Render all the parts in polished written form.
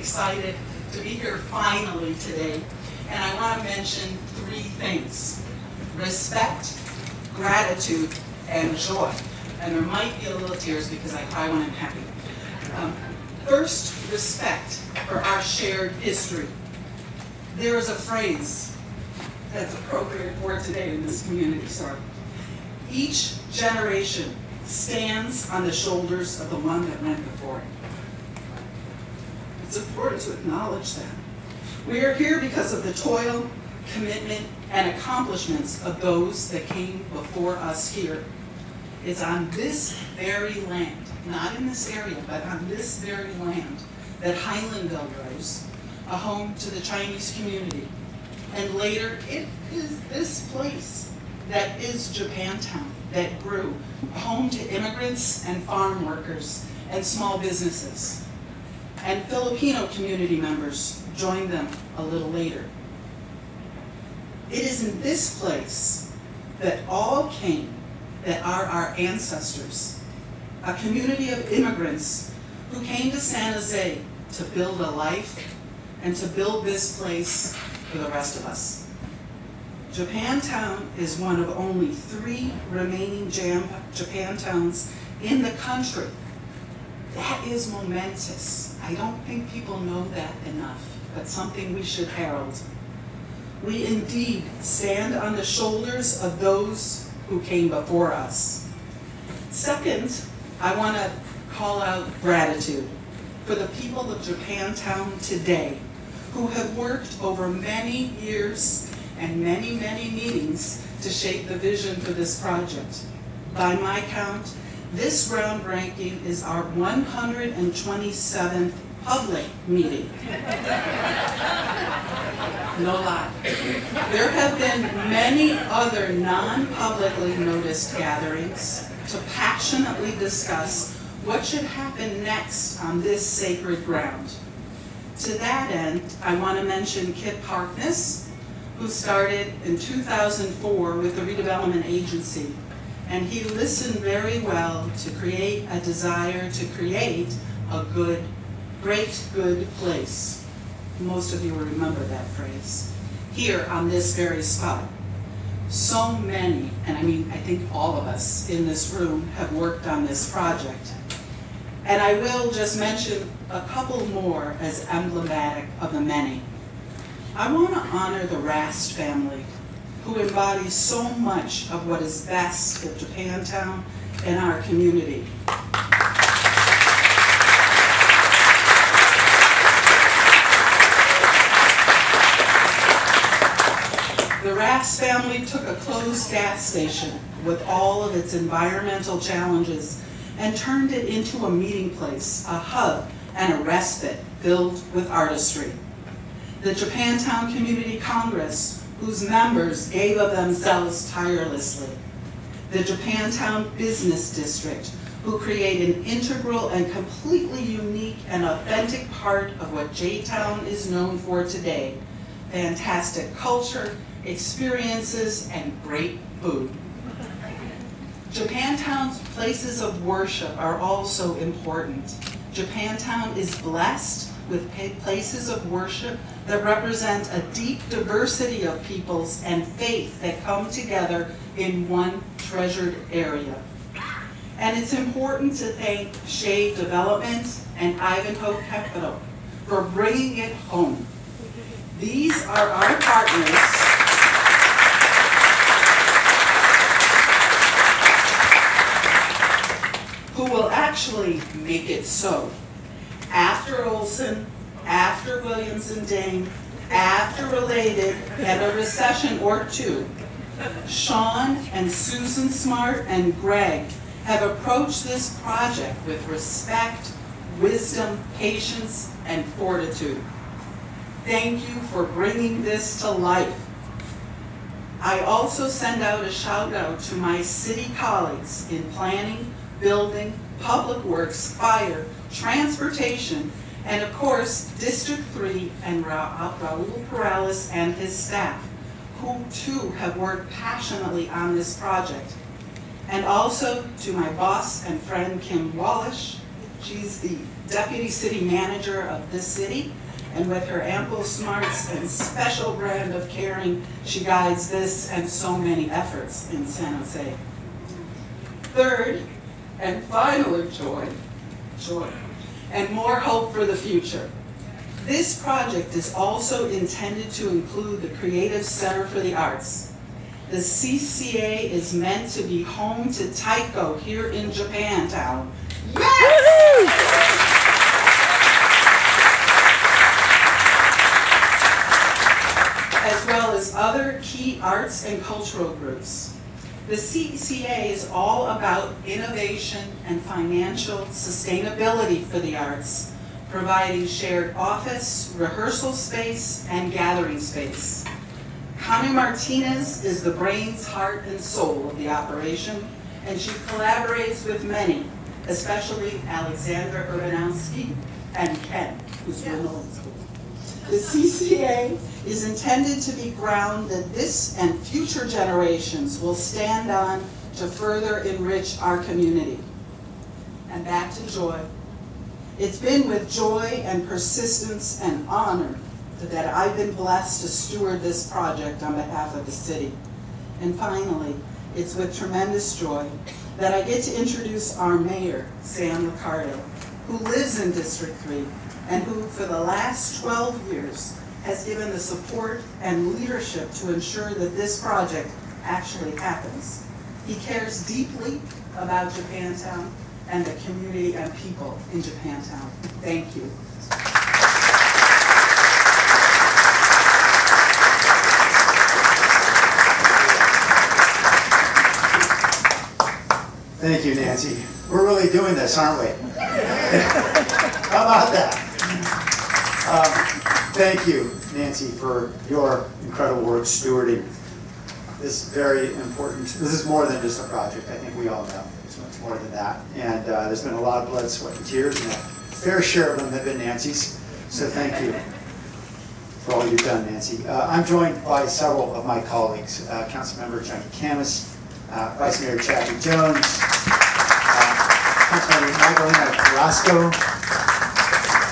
excited to be here finally today, and I want to mention three things: respect, gratitude, and joy. And there might be a little tears because I cry when I'm happy. First, respect for our shared history. There is a phrase that's appropriate for today in this community, sorry. Each generation stands on the shoulders of the one that went before it. It's important to acknowledge that. We are here because of the toil, commitment, and accomplishments of those that came before us here. It's on this very land, not in this area, but on this very land, that Highlandville rose, a home to the Chinese community. And later, it is this place that is Japantown that grew, home to immigrants and farm workers and small businesses. And Filipino community members joined them a little later. It is in this place that all came that are our ancestors, a community of immigrants who came to San Jose to build a life and to build this place for the rest of us. Japantown is one of only 3 remaining Japantowns in the country. That is momentous. I don't think people know that enough, but something we should herald. We indeed stand on the shoulders of those who came before us. Second, I want to call out gratitude for the people of Japantown today who have worked over many years and many, many meetings to shape the vision for this project. By my count, this groundbreaking is our 127th public meeting. No lie. There have been many other non-publicly noticed gatherings to passionately discuss what should happen next on this sacred ground. To that end, I want to mention Kip Harkness, who started in 2004 with the Redevelopment Agency, and he listened very well to create a desire to create a great good place. Most of you will remember that phrase. Here on this very spot. So many, and I mean, I think all of us in this room have worked on this project. And I will just mention a couple more as emblematic of the many. I want to honor the Rast family, who embodies so much of what is best of Japantown and our community. The Rast family took a closed gas station with all of its environmental challenges and turned it into a meeting place, a hub, and a respite filled with artistry. The Japantown Community Congress, whose members gave of themselves tirelessly. The Japantown Business District, who create an integral and completely unique and authentic part of what J-Town is known for today: fantastic culture, experiences, and great food. Japantown's places of worship are also important. Japantown is blessed with places of worship that represent a deep diversity of peoples and faith that come together in one treasured area. And it's important to thank Shea Development and Ivanhoe Capital for bringing it home. These are our partners who will actually make it so. After Olson, after Williams and Dane, after Related, and a recession or two, Sean and Susan Smart and Greg have approached this project with respect, wisdom, patience, and fortitude. Thank you for bringing this to life. I also send out a shout out to my city colleagues in planning, building, public works, fire, transportation, and of course, District 3 and Raul Perales and his staff, who too have worked passionately on this project. And also to my boss and friend Kim Wallish, She's the deputy city manager of this city, and with her ample smarts and special brand of caring, she guides this and so many efforts in San Jose. Third, and finally, joy, and more hope for the future. This project is also intended to include the Creative Center for the Arts. The CCA is meant to be home to Taiko here in Japantown. Yes! As well as other key arts and cultural groups. The CCA is all about innovation and financial sustainability for the arts, providing shared office, rehearsal space, and gathering space. Connie Martinez is the brains, heart, and soul of the operation, and she collaborates with many, especially Alexander Urbanowski and Ken, who's real known. The CCA is intended to be ground that this and future generations will stand on to further enrich our community. And back to joy. It's been with joy and persistence and honor that I've been blessed to steward this project on behalf of the city. And finally, it's with tremendous joy that I get to introduce our mayor, Sam Liccardo, who lives in District 3 and who for the last 12 years has given the support and leadership to ensure that this project actually happens. He cares deeply about Japantown and the community and people in Japantown. Thank you. Thank you, Nancy. We're really doing this, aren't we? How about that? Thank you, Nancy, for your incredible work stewarding this very important. This is more than just a project. I think we all know it's much more than that. And there's been a lot of blood, sweat, and tears, and a fair share of them have been Nancy's. So thank you for all you've done, Nancy. I'm joined by several of my colleagues, Councilmember Johnny Camus, Vice Mayor Chadwick Jones, Councilmember Magdalena Carrasco,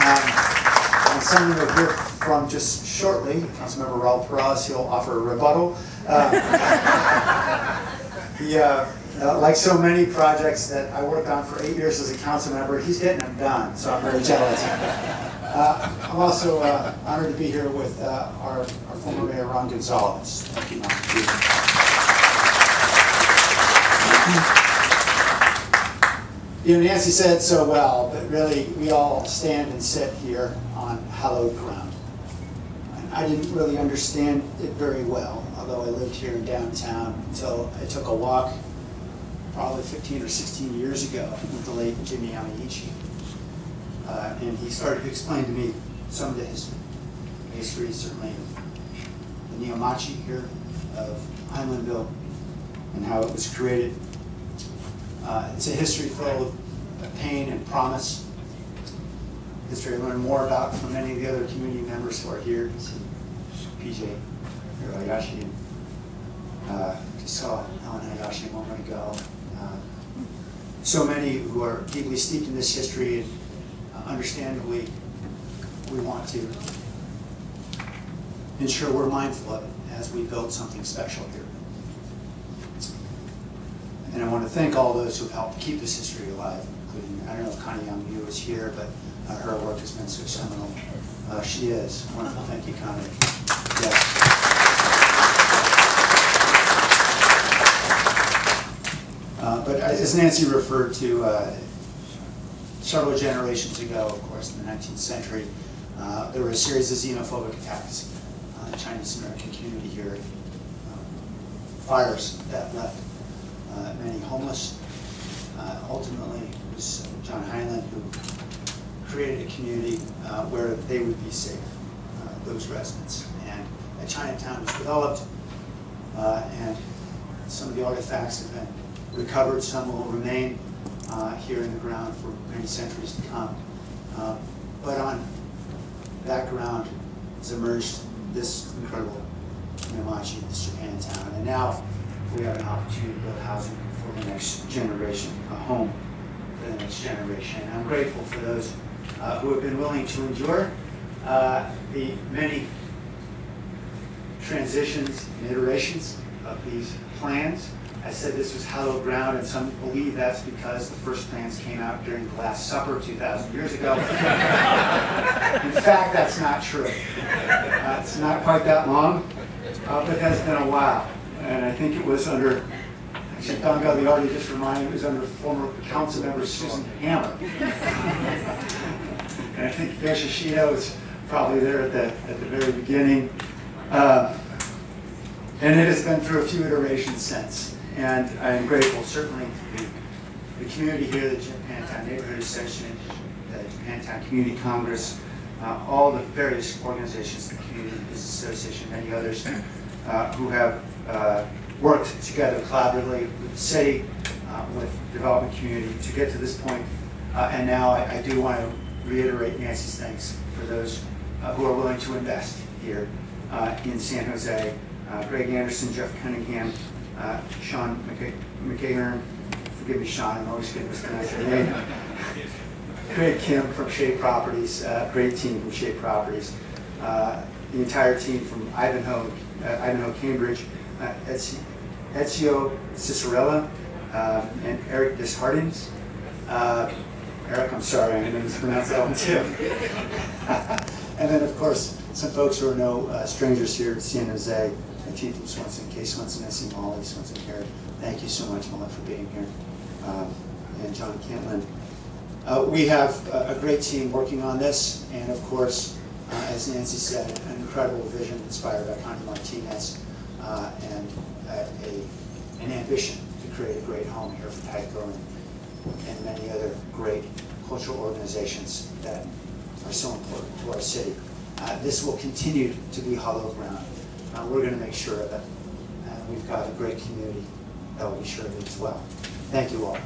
and someone we'll hear from just shortly, Councilmember Raul Perez. He'll offer a rebuttal. Like so many projects that I worked on for 8 years as a council member, he's getting them done, so I'm very jealous. I'm also honored to be here with our former mayor, Ron Gonzalez. Thank you, Ron. Nancy said so well, but really we all stand and sit here on hallowed ground. And I didn't really understand it very well, although I lived here in downtown until I took a walk probably 15 or 16 years ago with the late Jimmy Yamaichi. And he started to explain to me some of the history certainly of the Neomachi here, of Highlandville, and how it was created. It's a history full of pain and promise. History I learned more about from many of the other community members who are here. PJ Hayashi, just saw Helen Hayashi a moment ago. So many who are deeply steeped in this history, and understandably, we want to ensure we're mindful of it as we build something special here. And I want to thank all those who have helped keep this history alive, including, I don't know if Connie Young-Yu is here, but her work has been so seminal. She is. Wonderful. Thank you, Connie. Yes. But as Nancy referred to, several generations ago, of course, in the 19th century, there were a series of xenophobic attacks on the Chinese American community here. Fires that left many homeless. Ultimately, it was John Highland who created a community where they would be safe, those residents. And a Chinatown was developed, and some of the artifacts have been recovered. Some will remain here in the ground for many centuries to come. But on that ground has emerged this incredible Neomachi, this Japantown. And now we have an opportunity to build housing for the next generation, a home for the next generation. I'm grateful for those who have been willing to endure the many transitions and iterations of these plans. I said this was hallowed ground, and some believe that's because the first plans came out during the Last Supper 2,000 years ago. In fact, that's not true. It's not quite that long, but it has been a while. And I think it was under, actually, Don Gagliardi just reminded me, it was under former council member Susan Hammer. And I think Yoshishito was probably there at the very beginning. And it has been through a few iterations since. And I am grateful, certainly, to the community here, the Japantown Neighborhood Association, the Japantown Community Congress, all the various organizations, the Community Business Association, many others, who have worked together collaboratively with the city, with the development community to get to this point. And now I do want to reiterate Nancy's thanks for those who are willing to invest here in San Jose. Greg Anderson, Jeff Cunningham, Sean McAhern, forgive me Sean, I'm always going to mispronounce your name. Craig Kim from Shape Properties, great team from Shape Properties. The entire team from Ivanhoe Cambridge, Ezio Cicerella, and Eric Deshardens. Eric, I'm sorry, I'm going to mispronounce that one too. And then, of course, some folks who are no strangers here at San Jose, Chief from Swenson, Kay Swenson, S.C. Molly, Swenson here. Thank you so much, Molly, for being here. And John Cantlin. We have a great team working on this, and of course, as Nancy said, an incredible vision inspired by Connie Martinez, and an ambition to create a great home here for Tyco and many other great cultural organizations that are so important to our city. This will continue to be hollow ground. We're going to make sure of it. We've got a great community that will be sure of it as well. Thank you all.